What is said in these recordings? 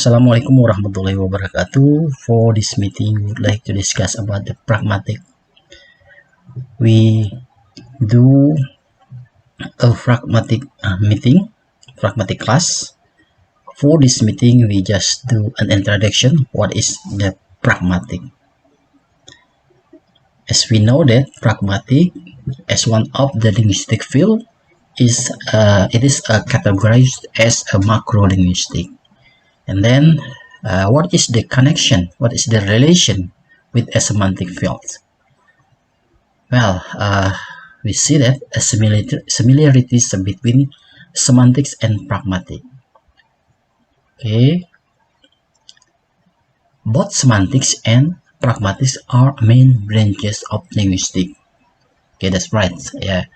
Assalamualaikum warahmatullahi wabarakatuh. For this meeting, we would like to discuss about the pragmatic. We do a pragmatic pragmatic class. For this meeting, we just do an introduction. What is the pragmatic? As we know that pragmatic, as one of the linguistic field, is categorized as a macro linguistic. And then, what is the connection? What is the relation with a semantic field? Well, we see that a similarities between semantics and pragmatic. Okay, both semantics and pragmatics are main branches of linguistics. Okay, that's right. Yeah.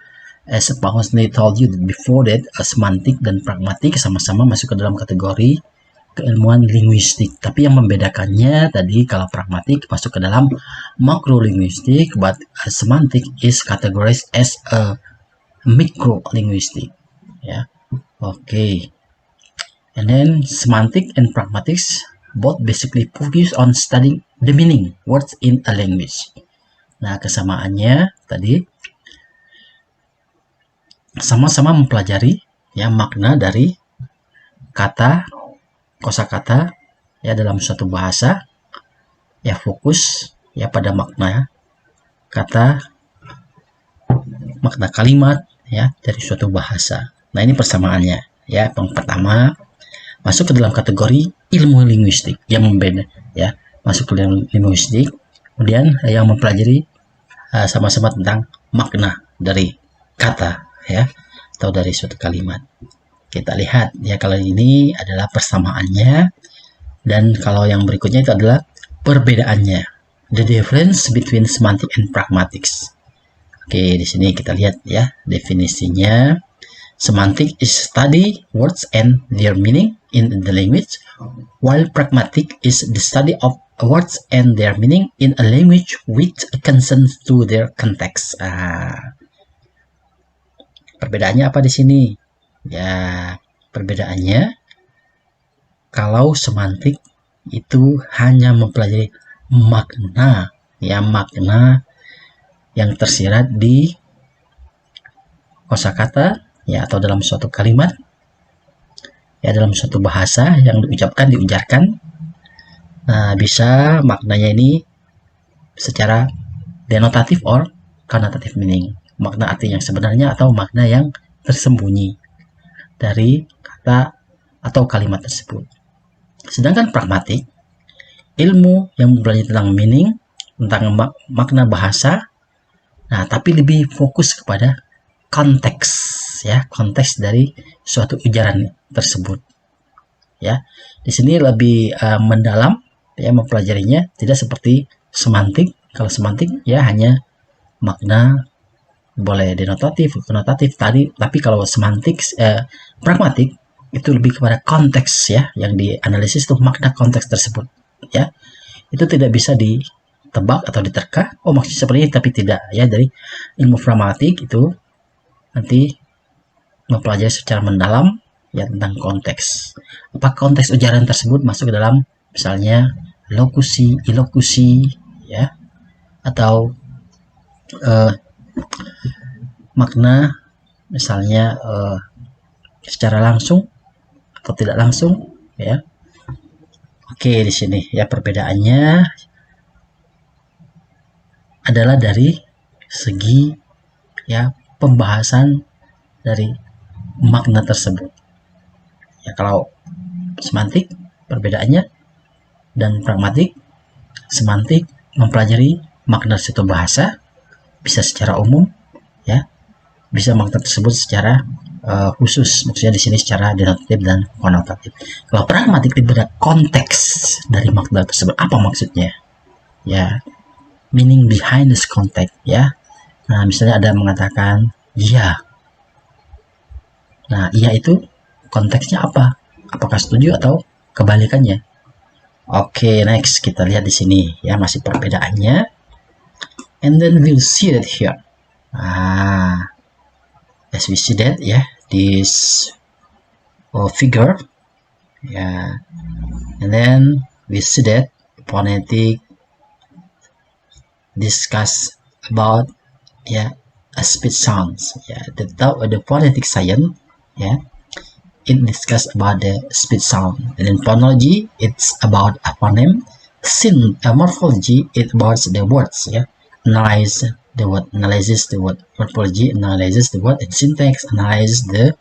As Pak Hosni told you before that, semantik dan pragmatik sama-sama masuk ke dalam kategori keilmuan linguistik, tapi yang membedakannya tadi kalau pragmatik masuk ke dalam macro linguistik, but semantic is categorized as a micro linguistic. Yeah. Okay. And then semantic and pragmatics both basically focus on studying the meaning words in a language. Nah, kesamaannya tadi sama-sama mempelajari ya makna dari kata kosakata ya dalam suatu bahasa, ya fokus ya pada makna kata, makna kalimat ya dari suatu bahasa. Nah, ini persamaannya ya. Yang pertama masuk ke dalam kategori ilmu linguistik yang membeda ya, masuk ke dalam linguistik. Kemudian yang mempelajari sama-sama tentang makna dari kata ya atau dari suatu kalimat. Kita lihat ya, kalau ini adalah persamaannya, dan kalau yang berikutnya itu adalah perbedaannya. The difference between semantic and pragmatics. Oke, di sini kita lihat ya definisinya. Semantic is study words and their meaning in the language, while pragmatic is the study of words and their meaning in a language which concerns to their context. Perbedaannya apa di sini? Ya, perbedaannya kalau semantik itu hanya mempelajari makna, ya makna yang tersirat di kosakata ya atau dalam suatu kalimat ya, dalam suatu bahasa yang diujarkan. Nah, bisa maknanya ini secara denotatif or connotative meaning, makna arti yang sebenarnya atau makna yang tersembunyi dari kata atau kalimat tersebut. Sedangkan pragmatik, ilmu yang belajar tentang meaning, tentang makna bahasa, nah tapi lebih fokus kepada konteks ya, konteks dari suatu ujaran tersebut. Ya, di sini lebih mendalam ya mempelajarinya, tidak seperti semantik. Kalau semantik ya hanya makna, boleh denotatif, konotatif tadi, tapi kalau semantik pragmatik itu lebih kepada konteks ya, yang dianalisis itu makna konteks tersebut ya. Itu tidak bisa ditebak atau diterka, oh maksudnya seperti ini, tapi tidak ya. Dari ilmu pragmatik itu nanti mempelajari secara mendalam ya tentang konteks. Apa konteks ujaran tersebut masuk ke dalam misalnya lokusi, ilokusi ya, atau makna misalnya secara langsung atau tidak langsung ya. Oke, di sini ya perbedaannya adalah dari segi ya pembahasan dari makna tersebut. Ya, kalau semantik perbedaannya dan pragmatik, semantik mempelajari makna suatu bahasa bisa secara umum ya, bisa makna tersebut secara khusus, maksudnya di sini secara denotatif dan konotatif. Kalau pragmatik lebih pada konteks dari makna tersebut, apa maksudnya ya, meaning behind this context ya. Nah, misalnya ada mengatakan iya, nah iya itu konteksnya apa, apakah setuju atau kebalikannya. Oke, next kita lihat di sini ya, masih perbedaannya, and then we'll see that here. As we see that this figure, And then we see that phonetic discuss about speech sounds. The phonetic science, it discuss about the speech sound. And then phonology, it's about a phoneme. Morphology, it's about the words. Analyze the word, analyzes the word. Morphology analyzes the word, and syntax analyzes the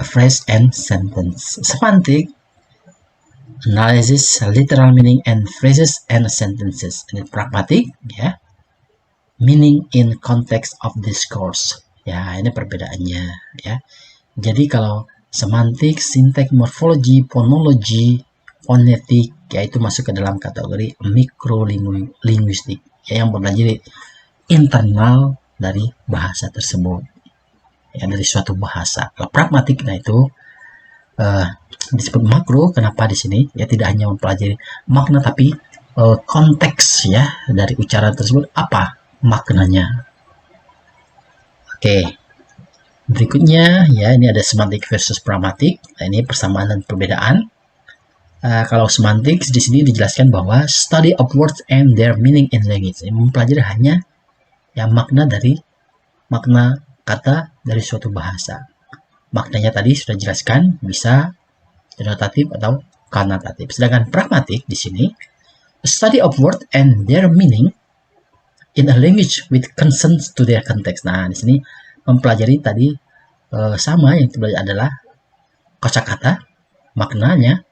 phrase and sentence. Semantic analysis literal meaning and phrases and sentences. And pragmatic, meaning in context of discourse. Ini perbedaannya, Jadi kalau semantik, sintek, morfologi, fonologi, fonetik, itu masuk ke dalam kategori mikrolinguistik, yang belajar internal dari bahasa tersebut, dari suatu bahasa. Kalau pragmatik, itu disebut makro. Kenapa di sini? Tidak hanya mempelajari makna, tapi konteks dari ucapan tersebut, apa maknanya. Oke. Berikutnya ini ada semantik versus pragmatik. Ini persamaan dan perbedaan. Kalau semantik di sini dijelaskan bahwa study of words and their meaning in language, mempelajari hanya makna kata dari suatu bahasa. Maknanya tadi sudah jelaskan, bisa denotatif atau konotatif. Sedangkan pragmatik di sini study of word and their meaning in a language with consent to their context. Nah, di sini mempelajari tadi sama yang dipelajari adalah kosakata, maknanya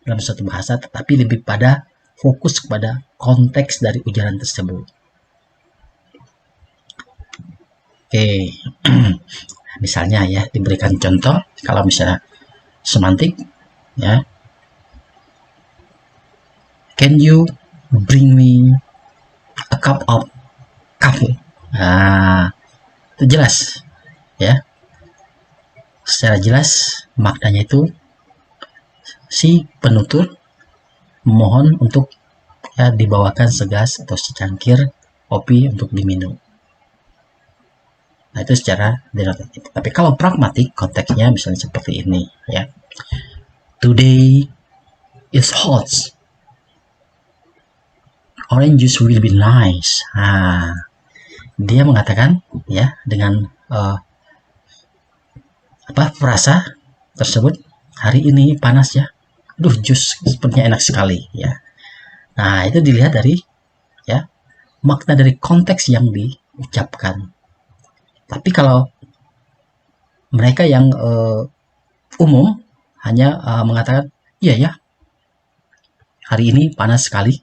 dalam suatu bahasa, tetapi lebih pada fokus kepada konteks dari ujaran tersebut. Oke. Misalnya diberikan contoh, kalau misalnya semantik, can you bring me a cup of coffee? Nah, itu jelas, secara jelas maknanya itu si penutur memohon untuk dibawakan segelas atau secangkir kopi untuk diminum. Nah, itu secara denotatif. Tapi kalau pragmatik, konteksnya misalnya seperti ini, Today is hot. Orange juice will be nice. Dia mengatakan dengan frasa tersebut, hari ini panas jus sepertinya enak sekali Nah, itu dilihat dari makna dari konteks yang diucapkan. Tapi kalau mereka yang umum hanya mengatakan iya hari ini panas sekali,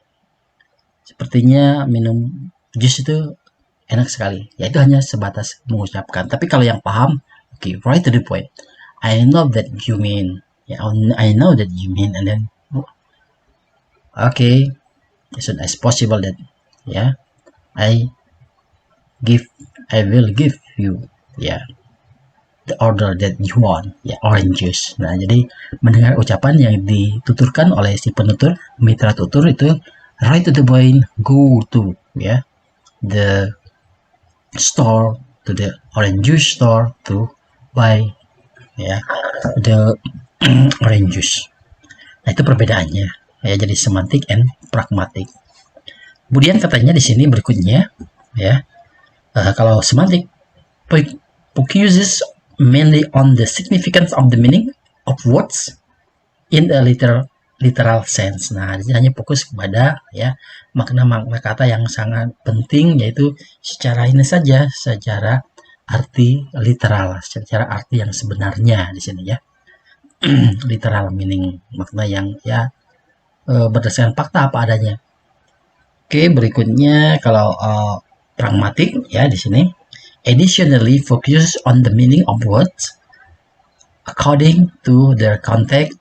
sepertinya minum jus itu enak sekali. Itu hanya sebatas mengucapkan. Tapi kalau yang paham, right to the point. I know that you mean. I know that you mean. And then, as soon as possible that, I will give you, the order that you want, orange juice. Nah, jadi mendengar ucapan yang dituturkan oleh si penutur, mitra tutur itu right to the point, go to, the store, to the orange juice store to buy the orange juice. Nah, itu perbedaannya jadi semantik and pragmatik. Kemudian katanya di sini berikutnya kalau semantik focuses mainly on the significance of the meaning of words in a literal sense. Nah, di sini hanya fokus kepada makna-makna kata yang sangat penting, yaitu secara ini saja, secara arti literal, secara arti yang sebenarnya di sini literal meaning, makna yang berdasarkan fakta apa adanya. Oke, berikutnya kalau pragmatik di sini additionally focuses on the meaning of words according to their context,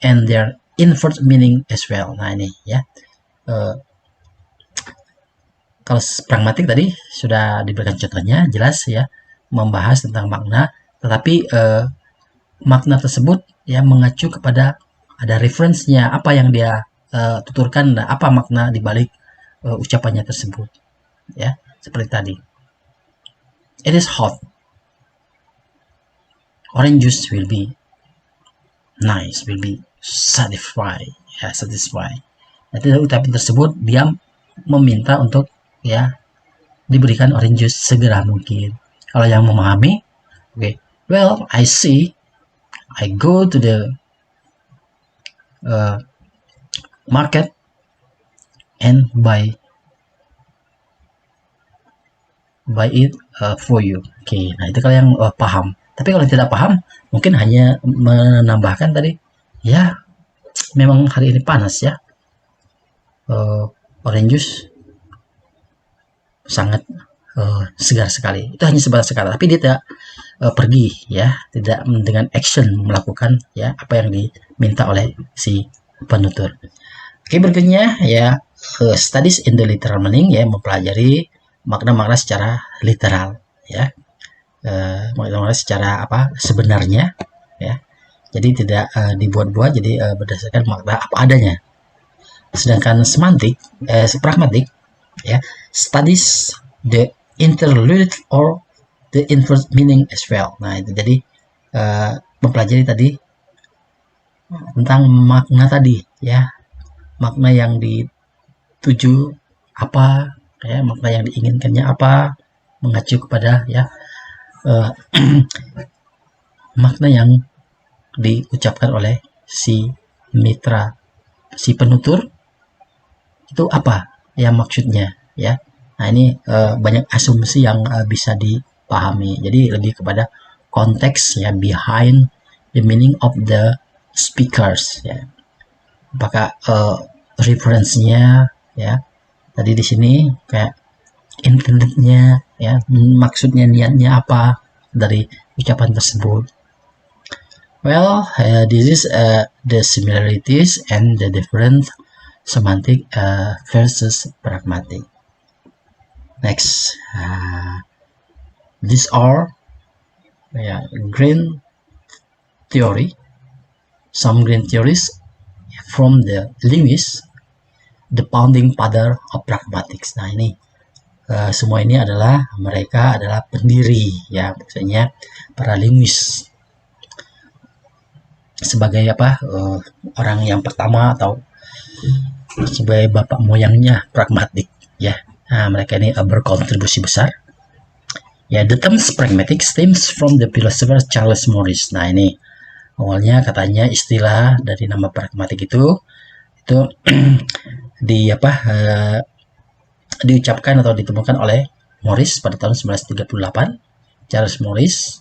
and their inverse meaning as well. Nah, ini kalau pragmatik tadi sudah diberikan contohnya, jelas membahas tentang makna, tetapi makna tersebut mengacu kepada ada referensinya, apa yang dia tuturkan, apa makna dibalik ucapannya tersebut, seperti tadi. It is hot. Orange juice will be nice will be satisfied, ya, satisfied. Nanti dari ucapan tersebut dia meminta untuk ya diberikan orange juice segera mungkin. Kalau yang memahami, okay, well I see, I go to the market and buy it for you. Oke, nah itu kalau yang paham. Tapi kalau yang tidak paham, mungkin hanya menambahkan tadi, ya memang hari ini panas ya, orange juice sangat segar sekali. Itu hanya sebatas sekali, tapi dia tidak pergi ya, tidak dengan action melakukan ya apa yang diminta oleh si penutur. Oke, berikutnya ya studies in the literal meaning, ya mempelajari makna-makna secara literal ya, makna-makna secara apa sebenarnya ya, jadi tidak dibuat-buat, jadi berdasarkan makna apa adanya. Sedangkan semantik pragmatik ya studies the interlude or the inverse meaning as well. Nah itu jadi mempelajari tadi tentang makna tadi ya, makna yang dituju apa ya, makna yang diinginkannya apa, mengacu kepada ya makna yang diucapkan oleh si mitra, si penutur itu apa ya maksudnya ya. Nah ini banyak asumsi yang bisa dipahami, jadi lebih kepada konteks ya, behind the meaning of the speakers ya, apakah referensinya ya tadi di sini kayak intendednya ya, maksudnya niatnya apa dari ucapan tersebut. Well, this is the similarities and the different semantic versus pragmatic. Next, these are green theory, some green theories from the linguist, the founding father of pragmatics. Nah ini semua ini adalah mereka adalah pendiri ya, maksudnya para linguis sebagai apa orang yang pertama atau sebagai bapak moyangnya pragmatik ya. Nah mereka ini berkontribusi besar ya. The term pragmatic stems from the philosopher Charles Morris. Nah ini awalnya katanya istilah dari nama pragmatik itu di apa diucapkan atau ditemukan oleh Morris pada tahun 1938. Charles Morris,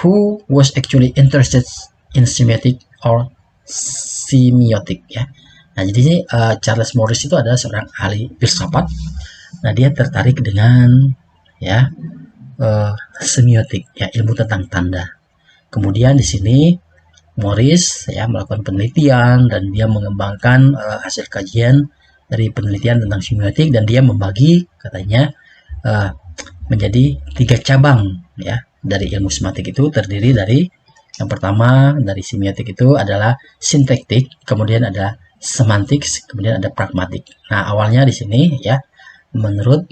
who was actually interested in semiotic or semiotic ya. Nah jadi Charles Morris itu adalah seorang ahli filsafat. Nah dia tertarik dengan ya semiotik ya, ilmu tentang tanda. Kemudian di sini Morris ya melakukan penelitian dan dia mengembangkan hasil kajian dari penelitian tentang semiotik, dan dia membagi katanya menjadi 3 cabang ya dari ilmu semiotik itu. Terdiri dari yang pertama dari semiotik itu adalah sintaktik, kemudian ada semantik, kemudian ada pragmatik. Nah awalnya di sini ya menurut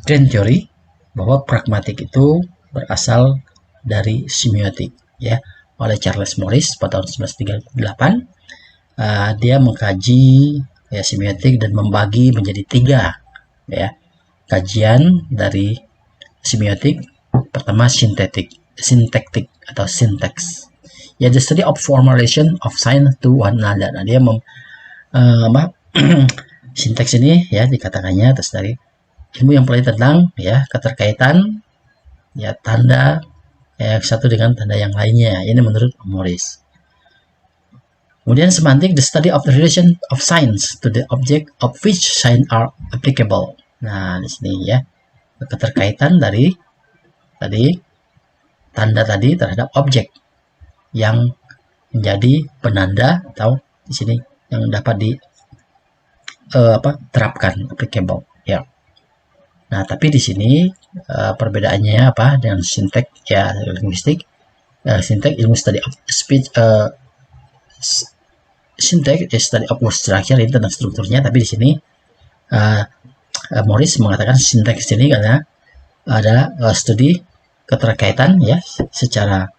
Green Theory bahwa pragmatik itu berasal dari semiotik ya oleh Charles Morris pada tahun 1938. Dia mengkaji ya semiotik dan membagi menjadi 3 ya kajian dari semiotik. Pertama sintaktik atau syntax ya, the study of formulation of sign to one another. Nah dia sinteks ini ya dikatakannya terus dari ilmu yang pelajari tentang ya keterkaitan ya tanda ya satu dengan tanda yang lainnya. Ini menurut Morris. Kemudian semantik, the study of the relation of signs to the object of which signs are applicable. Nah di sini ya keterkaitan dari tadi tanda tadi terhadap objek yang menjadi penanda atau di sini yang dapat di terapkan, applicable ya. Nah tapi di sini perbedaannya apa dengan sintek ya linguistik. Sintek ilmu study of speech, sintek study of word structure, ini tentang strukturnya. Tapi di sini Morris mengatakan sintek ini karena ada studi keterkaitan ya secara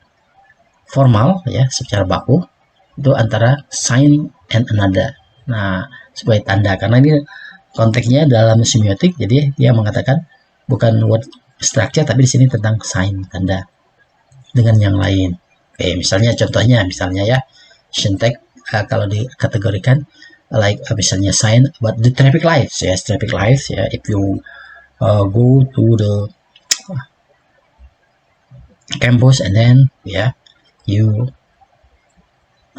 formal ya, secara baku itu antara sign and another. Nah, sebagai tanda, karena ini konteksnya dalam semiotik, jadi dia mengatakan bukan word structure tapi di sini tentang sign, tanda dengan yang lain. Oke, misalnya contohnya ya syntax kalau dikategorikan like misalnya sign about the traffic lights ya, traffic lights ya, if you go to the campus and then yeah you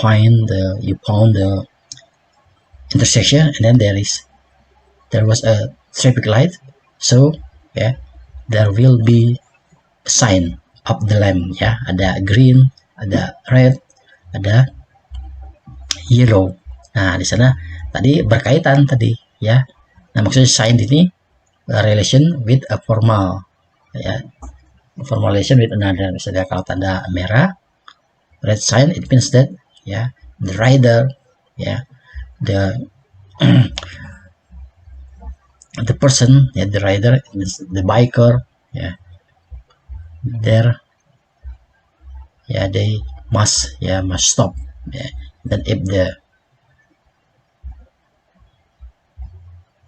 found the intersection and then there was a traffic light, so yeah there will be a sign of the lamp ya, ada green, ada red, ada yellow. Nah, di sana tadi berkaitan tadi ya. Nah, maksudnya sign ini relation with a formal ya, formal relation with another. Misalnya kalau tanda merah red sign, it means that ya the rider ya, the the person ya, the rider, it means the biker ya, there ya, they must stop ya. Dan if the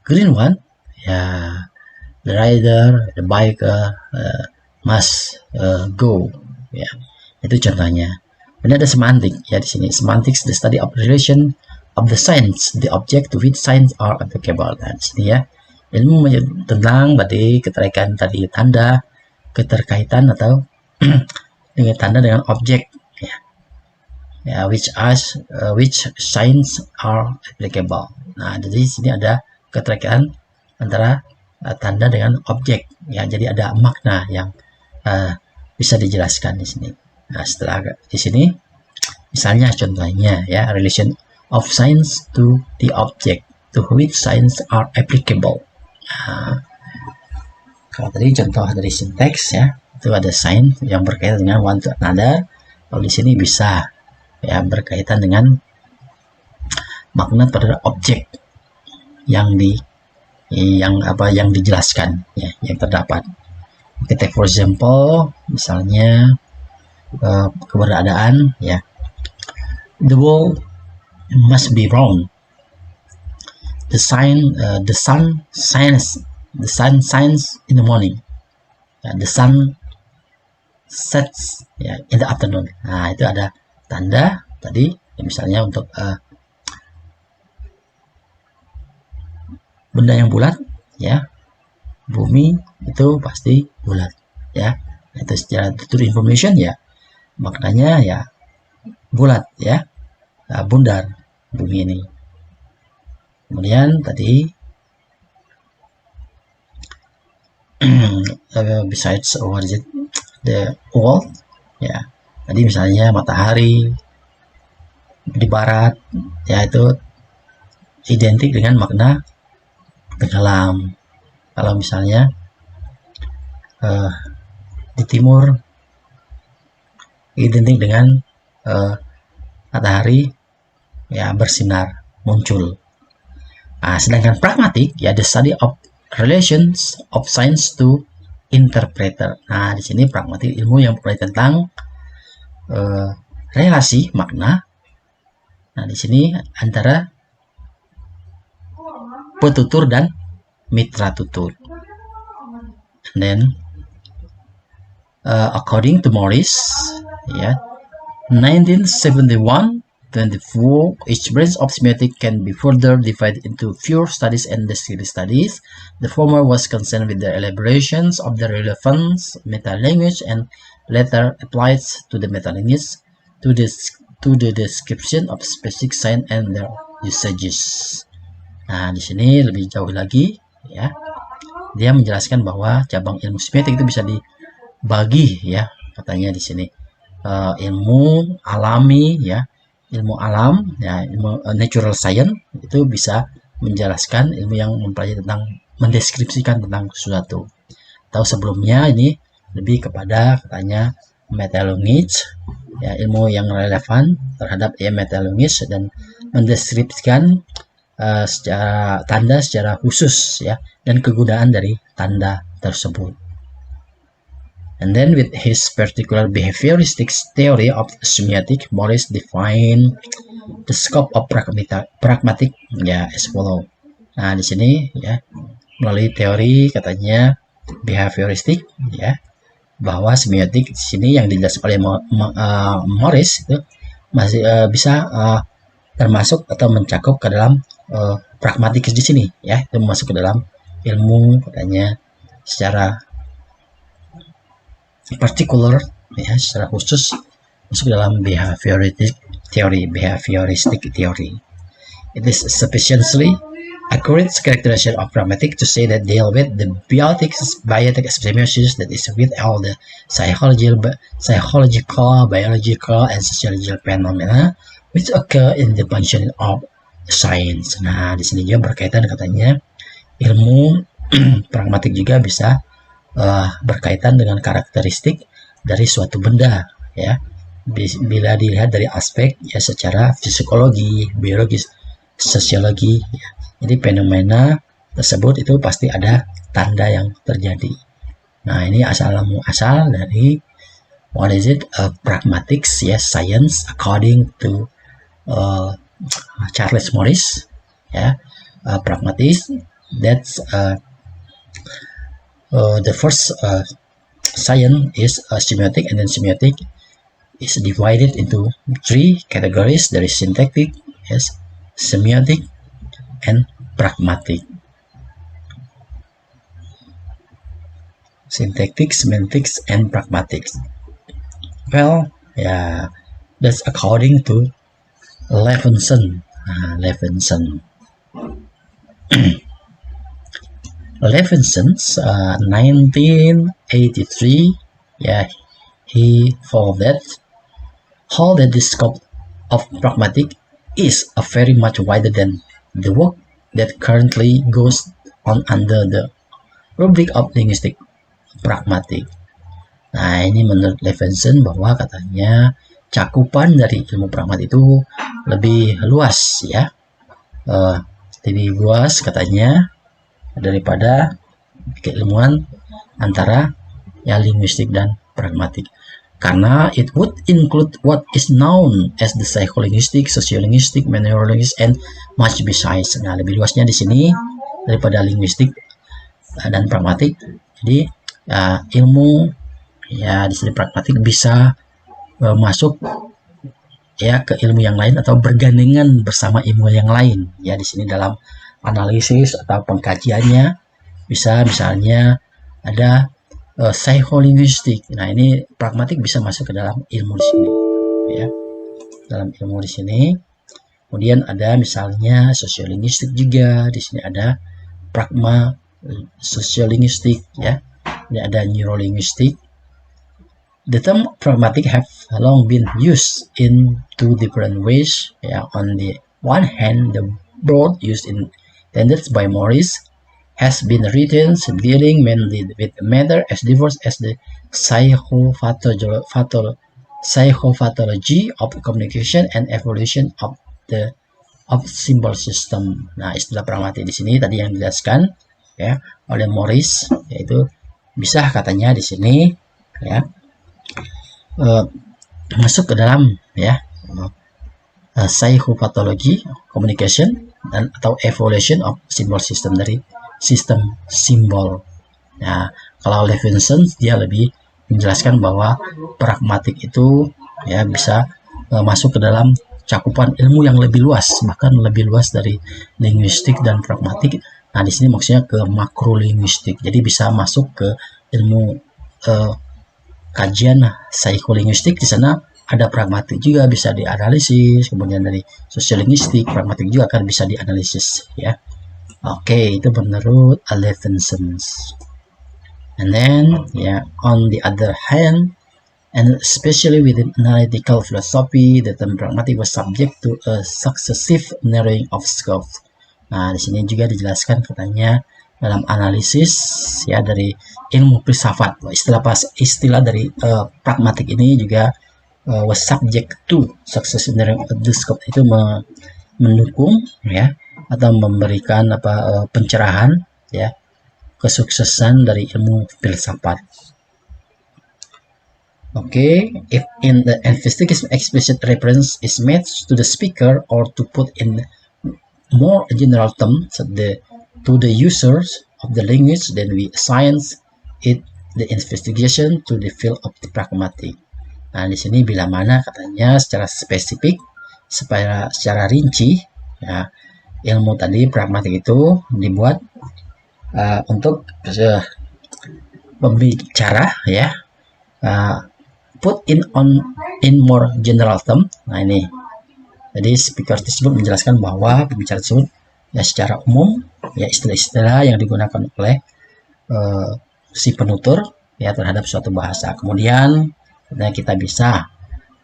green one ya, the rider, the biker must go ya. Itu contohnya. Ini ada semantik ya di sini. Semantics, the study of relation of the signs, the object to which signs are applicable. Nah, di sini ya ilmu tentang tadi keterkaitan tadi tanda, keterkaitan atau dengan tanda dengan objek ya. Ya, which signs are applicable. Nah, jadi sini ada keterkaitan antara tanda dengan objek ya. Jadi ada makna yang bisa dijelaskan di sini. Nah, setelah di sini misalnya contohnya ya, relation of signs to the object to which signs are applicable. Nah, kalau tadi contoh dari syntax ya, itu ada sign yang berkaitan dengan one to another. Kalau di sini bisa ya berkaitan dengan makna pada objek yang dijelaskan ya, yang terdapat. Kita for example misalnya keberadaan ya, the world must be round, the sun shines in the morning ya, the sun sets ya in the afternoon. Nah, itu ada tanda tadi ya, misalnya untuk benda yang bulat ya, bumi itu pasti bulat ya. Itu secara tutur information ya, maknanya ya bulat ya, bundar bumi ini. Kemudian tadi besides what is it, the world ya, tadi misalnya matahari di barat ya, itu identik dengan makna tenggelam. Kalau misalnya di timur identik dengan matahari ya bersinar, muncul. Nah, sedangkan pragmatik ya, the study of relations of science to interpreter. Nah, di sini pragmatik ilmu yang berkaitan tentang relasi makna. Nah, di sini antara petutur dan mitra tutur. And then according to Morris ya, 1971, 24, each branch of semiotics can be further divided into pure studies and descriptive studies. The former was concerned with the elaborations of the relevant meta-language and later applied to the meta-language to the description of specific signs and their usages. Nah, di sini lebih jauh lagi ya, dia menjelaskan bahwa cabang ilmu semiotik itu bisa dibagi ya, katanya di sini ilmu alami ya, ilmu alam ya, ilmu natural science itu bisa menjelaskan ilmu yang mempelajari tentang, mendeskripsikan tentang sesuatu. Atau sebelumnya ini lebih kepada katanya meta-language ya, ilmu yang relevan terhadap ya meta-language dan mendeskripsikan secara tanda secara khusus ya, dan kegunaan dari tanda tersebut. And then with his particular behavioristic theory of semiotic, Morris defined the scope of pragmatic ya as follow. Nah, di sini ya melalui teori katanya behavioristik ya bahwa semiotik di sini yang dijelaskan oleh Morris itu masih bisa termasuk atau mencakup ke dalam pragmatik di sini ya, itu masuk ke dalam ilmu katanya secara particular ya, secara khusus masuk dalam behavioristic theory. It is sufficiently accurate characterization of pragmatic to say that deal with the biotic semiosis that is with all the psychological, biological, and sociological phenomena which occur in the function of science. Nah, di sini juga berkaitan katanya ilmu pragmatik juga bisa berkaitan dengan karakteristik dari suatu benda ya, bila dilihat dari aspek ya secara psikologi, biologis, sosiologi ya. Jadi fenomena tersebut itu pasti ada tanda yang terjadi. Nah, ini asal dari what is it, pragmatics ya, science according to Charles Morris ya. Pragmatics, that's the first science is semiotic, and then semiotic is divided into 3 categories. There is syntactic, yes, semiotic, and pragmatic. Syntactic, semantics, and pragmatics. Well, yeah, that's according to Levinson. Levinson's 1983, yeah, he found that the scope of pragmatic is very much wider than the work that currently goes on under the rubric of linguistic pragmatic. Nah, ini menurut Levinson bahwa katanya cakupan dari ilmu pragmatik itu lebih luas ya, lebih luas katanya daripada keilmuan antara ya linguistik dan pragmatik, karena it would include what is known as the psycholinguistic, sociolinguistic, meteorologist, and much besides. Nah, lebih luasnya di sini daripada linguistik dan pragmatik. Jadi ilmu ya di sini pragmatik bisa masuk ya ke ilmu yang lain atau bergandengan bersama ilmu yang lain ya. Di sini dalam analisis atau pengkajiannya bisa misalnya ada psycholinguistik. Nah, ini pragmatik bisa masuk ke dalam ilmu di sini ya, dalam ilmu di sini. Kemudian ada misalnya sosiolinguistik juga, di sini ada pragma sosiolinguistik ya. Ini ada neurolinguistik. The term pragmatic have long been used in 2 different ways. Yeah, on the one hand, the broad use intended by Morris has been written dealing mainly with matter as diverse as the psychopathology of communication and evolution of symbol system. Nah, istilah pragmatik di sini tadi yang dijelaskan ya oleh Morris, yaitu bisa katanya di sini ya masuk ke dalam ya psychopathology communication dan atau evolution of symbol system, dari sistem simbol. Nah, kalau Levinson dia lebih menjelaskan bahwa pragmatik itu ya bisa masuk ke dalam cakupan ilmu yang lebih luas, bahkan lebih luas dari linguistik dan pragmatik. Nah, di sini maksudnya ke makrolinguistik. Jadi bisa masuk ke ilmu kajian psikolinguistik. Di sana ada pragmatik juga bisa dianalisis, kemudian dari sosiolinguistik pragmatik juga akan bisa dianalisis ya. Oke, itu menurut Levinson. And then on the other hand, and especially within analytical philosophy, the term pragmatic was subject to a successive narrowing of scope. Nah, di sini juga dijelaskan katanya dalam analisis ya dari ilmu filsafat, istilah dari pragmatik ini juga was subject to successive narrowing of the scope, itu mendukung ya atau memberikan pencerahan ya kesuksesan dari ilmu filsafat. Okay, if in the investigation explicit reference is made to the speaker or to put in more general terms to the users of the language, then we assign it the investigation to the field of the pragmatic. Nah, di sini bila mana katanya secara spesifik, secara rinci, ya, ilmu tadi pragmatik itu dibuat untuk berbicara, ya, put in more general term. Nah, ini jadi speaker tersebut menjelaskan bahwa pembicara tersebut ya secara umum ya istilah-istilah yang digunakan oleh si penutur ya terhadap suatu bahasa. Kemudian kita bisa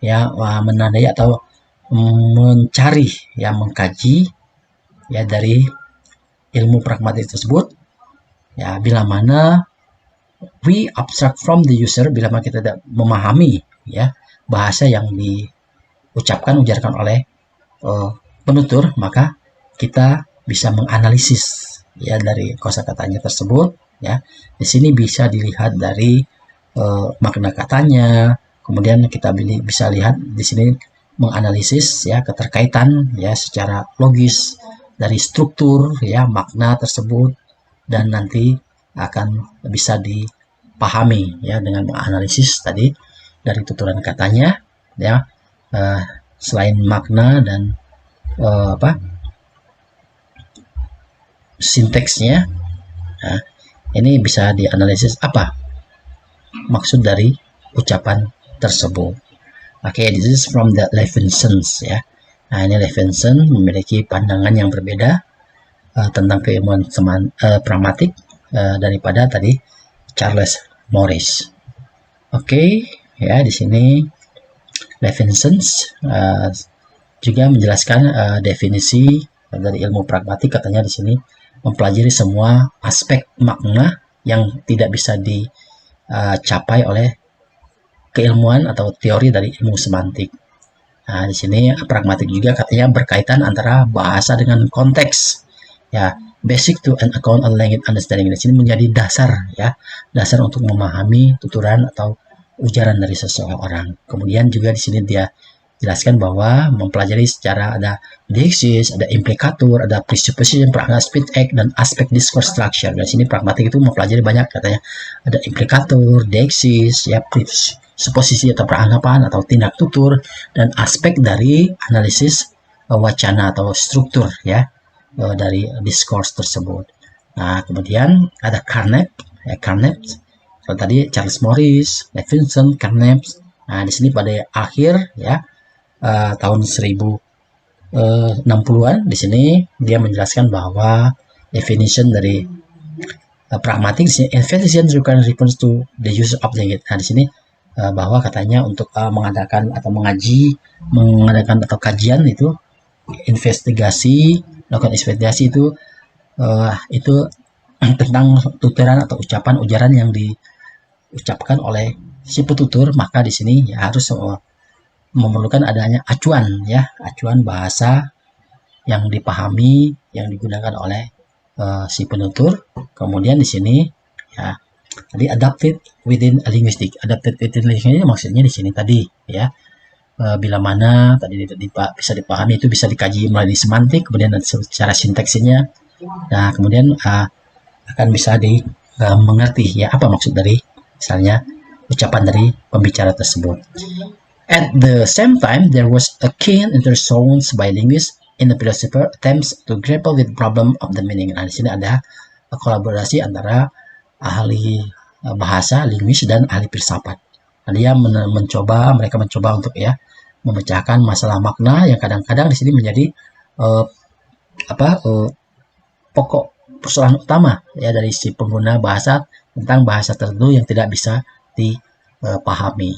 ya menandai atau mencari ya mengkaji ya dari ilmu pragmatik tersebut ya bila mana we abstract from the user, bila mana kita tidak memahami ya bahasa yang ujarkan oleh penutur, maka kita bisa menganalisis ya dari kosakatanya tersebut ya. Di sini bisa dilihat dari makna katanya, kemudian kita bisa lihat di sini menganalisis ya keterkaitan ya secara logis dari struktur ya makna tersebut, dan nanti akan bisa dipahami ya dengan menganalisis tadi dari tuturan katanya ya, selain makna dan sinteksnya. Nah, ini bisa dianalisis apa maksud dari ucapan tersebut. Oke, this is from the Levinson ya. Nah, ini Levinson memiliki pandangan yang berbeda tentang keilmuan pragmatik daripada tadi Charles Morris. Oke, ya di sini Levinson juga menjelaskan definisi dari ilmu pragmatik. Katanya di sini mempelajari semua aspek makna yang tidak bisa dicapai oleh keilmuan atau teori dari ilmu semantik. Nah, di sini pragmatik juga katanya berkaitan antara bahasa dengan konteks. Ya, basic to an account on language understanding. Di sini menjadi dasar dasar untuk memahami tuturan atau ujaran dari seseorang. Kemudian juga di sini dia jelaskan bahwa mempelajari secara ada deiksis, ada implikatur, ada presupposition, speech act, dan aspek discourse structure. Di sini pragmatik itu mempelajari banyak katanya. Ada implikatur, deiksis, ya suposisi atau peranggapan atau tindak tutur, dan aspek dari analisis wacana atau struktur ya dari discourse tersebut. Nah, kemudian ada Carnap, kalau tadi Charles Morris, Levinson, Carnap. Nah, di sini pada akhir ya tahun 1060-an di sini dia menjelaskan bahwa definition dari pragmatik di sini investigation requires reference to the use of language. Nah, di sini bahwa katanya untuk mengadakan atau mengadakan atau kajian itu melakukan investigasi itu tentang tuturan atau ujaran yang diucapkan oleh si petutur, maka di sini ya harus memerlukan adanya acuan bahasa yang dipahami yang digunakan oleh si penutur. Kemudian di sini ya tadi adapted within linguistic. Adapted within linguistic maksudnya di sini tadi ya bila mana tadi bisa dipahami itu bisa dikaji melalui semantik, kemudian secara sintaksinya. Nah, kemudian akan bisa mengerti ya apa maksud dari misalnya ucapan dari pembicara tersebut. At the same time, there was a keen interest shown by linguists in the philosopher attempts to grapple with problem of the meaning. Nah, di sini ada kolaborasi antara ahli bahasa, linguis, dan ahli filsafat. Nah, mereka mencoba untuk memecahkan masalah makna yang kadang-kadang di sini menjadi pokok persoalan utama ya dari si pengguna bahasa tentang bahasa tertentu yang tidak bisa dipahami.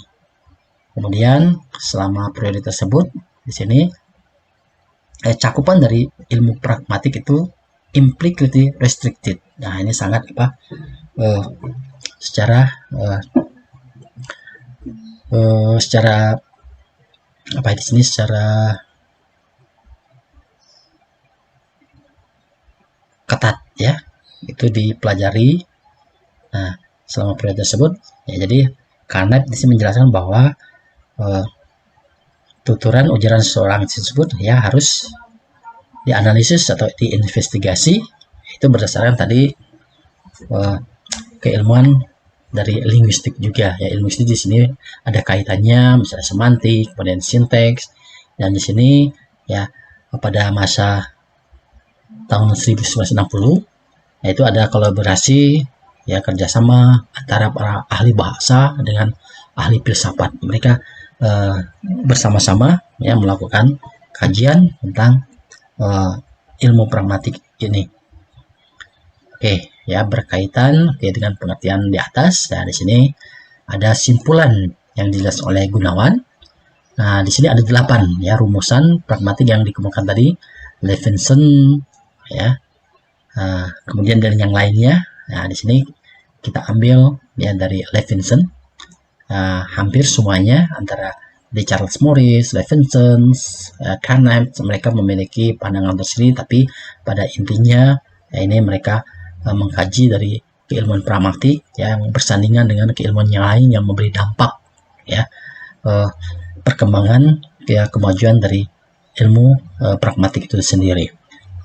Kemudian selama periode tersebut di sini cakupan dari ilmu pragmatik itu implicitly restricted. Nah, ini sangat secara di sini secara ketat ya itu dipelajari. Nah, selama periode tersebut ya jadi Carnap di sini menjelaskan bahwa tuturan ujaran seseorang tersebut ya harus dianalisis atau diinvestigasi itu berdasarkan tadi keilmuan dari linguistik juga ya. Linguistik di sini ada kaitannya misalnya semantik, kemudian sinteks, dan di sini ya pada masa tahun 1960 yaitu ada kolaborasi ya, kerjasama antara para ahli bahasa dengan ahli filsafat. Mereka bersama-sama ya melakukan kajian tentang ilmu pragmatik ini. Oke, ya berkaitan dengan pengertian di atas. Nah, di sini ada simpulan yang dijelaskan oleh Gunawan. Nah, di sini ada 8 ya rumusan pragmatik yang dikemukakan tadi, Levinson ya. Kemudian dari yang lainnya. Nah, di sini kita ambil ya dari Levinson. Hampir semuanya antara di Charles Morris, Levinson, Carnap, mereka memiliki pandangan tersendiri, tapi pada intinya ya ini mereka mengkaji dari keilmuan pragmatik yang bersandingan dengan keilmuan yang lain yang memberi dampak ya perkembangan ya kemajuan dari ilmu pragmatik itu sendiri.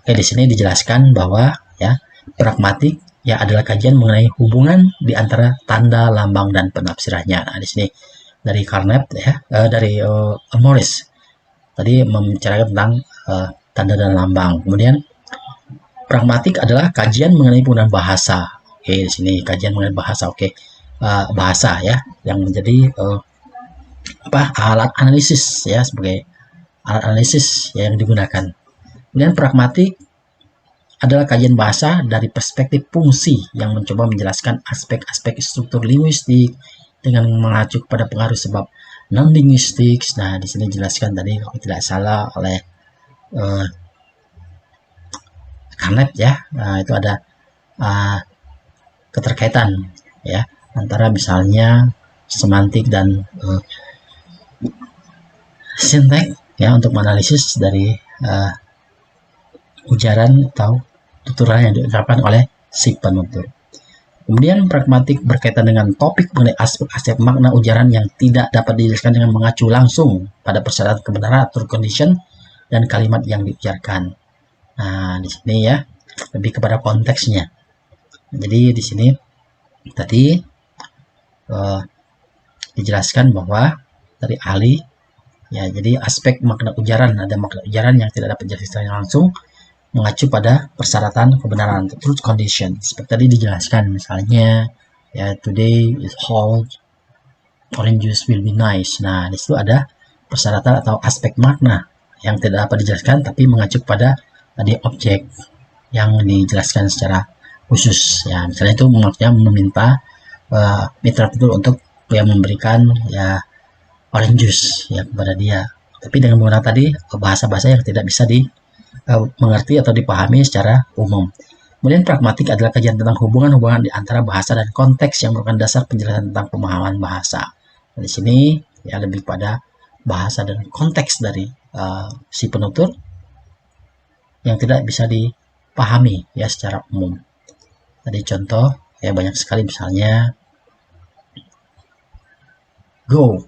Oke, di sini dijelaskan bahwa ya pragmatik ya adalah kajian mengenai hubungan di antara tanda, lambang, dan penafsirannya. Nah, di sini dari Carnap ya dari Morris tadi membicarakan tentang tanda dan lambang. Kemudian pragmatik adalah kajian mengenai penggunaan bahasa. Oke, di sini kajian mengenai bahasa. Oke, bahasa ya yang menjadi alat analisis ya, sebagai alat analisis ya, yang digunakan. Kemudian pragmatik adalah kajian bahasa dari perspektif fungsi yang mencoba menjelaskan aspek-aspek struktur linguistik dengan mengacu pada pengaruh sebab non-linguistik. Nah, di sini dijelaskan tadi kalau tidak salah oleh Carnap ya. Nah, itu ada keterkaitan ya antara misalnya semantik dan sinteks ya untuk menganalisis dari ujaran atau tuturan yang diucapkan oleh si penutur. Kemudian pragmatik berkaitan dengan topik mengenai aspek-aspek makna ujaran yang tidak dapat dijelaskan dengan mengacu langsung pada persyaratan kebenaran atau condition dan kalimat yang diujarkan. Nah, di sini ya lebih kepada konteksnya. Jadi di sini tadi dijelaskan bahwa dari ahli ya, jadi aspek makna ujaran, ada makna ujaran yang tidak dapat dijelaskan langsung mengacu pada persyaratan kebenaran, truth condition. Seperti tadi dijelaskan misalnya ya, today is hot, orange juice will be nice. Nah, di situ ada persyaratan atau aspek makna yang tidak dapat dijelaskan tapi mengacu pada tadi objek yang dijelaskan secara khusus ya. Misalnya itu maksudnya meminta mitra betul untuk yang memberikan ya orange juice ya kepada dia, tapi dengan menggunakan tadi bahasa-bahasa yang tidak bisa mengerti atau dipahami secara umum. Kemudian pragmatik adalah kajian tentang hubungan-hubungan di antara bahasa dan konteks yang merupakan dasar penjelasan tentang pemahaman bahasa. Nah, di sini ya lebih pada bahasa dan konteks dari si penutur yang tidak bisa dipahami ya secara umum. Tadi contoh ya banyak sekali, misalnya go.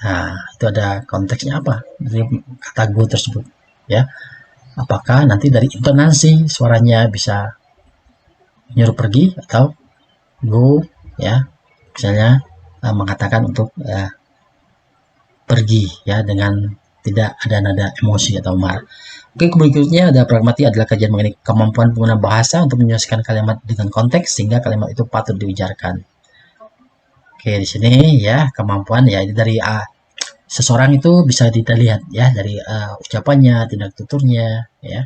Nah, itu ada konteksnya apa dari kata go tersebut ya. Apakah nanti dari intonasi suaranya bisa nyuruh pergi atau go ya, misalnya mengatakan untuk pergi ya dengan tidak ada nada emosi atau marah. Oke, berikutnya ada pragmatik adalah kajian mengenai kemampuan pengguna bahasa untuk menyesuaikan kalimat dengan konteks sehingga kalimat itu patut diujarkan. Oke, di sini ya kemampuan ya dari seseorang itu bisa kita lihat ya dari ucapannya, tindak tuturnya ya.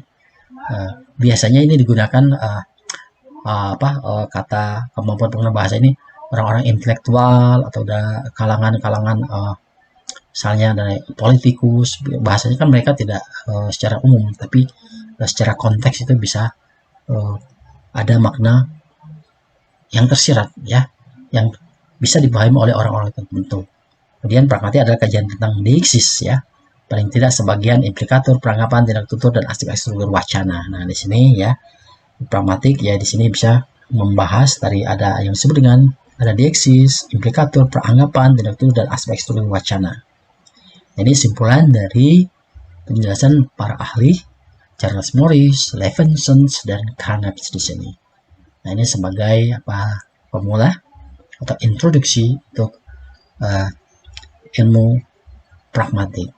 Biasanya ini digunakan kata kemampuan pengguna bahasa ini orang-orang intelektual atau kalangan-kalangan misalnya dari politikus. Bahasanya kan mereka tidak secara umum, tapi secara konteks itu bisa ada makna yang tersirat ya, yang bisa dipahami oleh orang-orang tertentu. Kemudian pragmatik adalah kajian tentang deiksis ya, paling tidak sebagian implikator, peranggapan, tindak tutur, dan aspek struktur wacana. Nah, di sini ya pragmatik ya di sini bisa membahas dari ada yang disebut dengan ada dieksis, implikator, peranggapan, deduktif, dan aspek struktur wacana. Ini simpulan dari penjelasan para ahli Charles Morris, Levinson, dan Carnap di sini. Nah, ini sebagai pemula atau introduksi untuk ilmu pragmatik.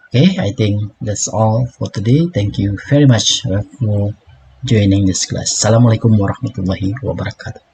Okay, I think that's all for today. Thank you very much for joining this class. Assalamualaikum warahmatullahi wabarakatuh.